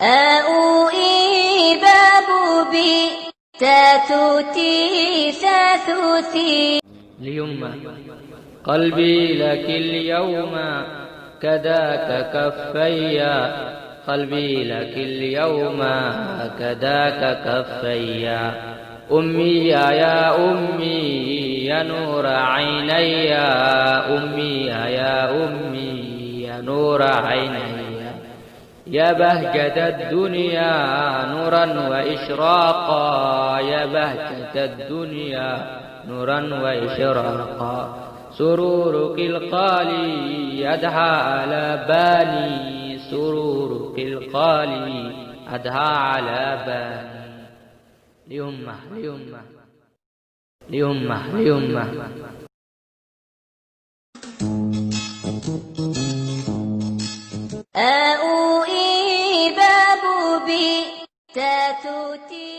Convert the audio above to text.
آو إي بابو بي تاتوتي ثاثوتي ليمة قلبي لك اليوم كذاك كفيا، قلبي لك اليوم كذاك كفيا. أمي يا أمي يا نور عيني، أمي يا أمي يا نور عيني، يا بهجة الدنيا نورا وإشراقا، يا بهجة الدنيا نورا وإشراقا. سرورك القالي أدهى على باني، سرورك القالي أدهى على باني. ليمة ليمة ليمة ليمة. آو إي بابو بي تاتوتي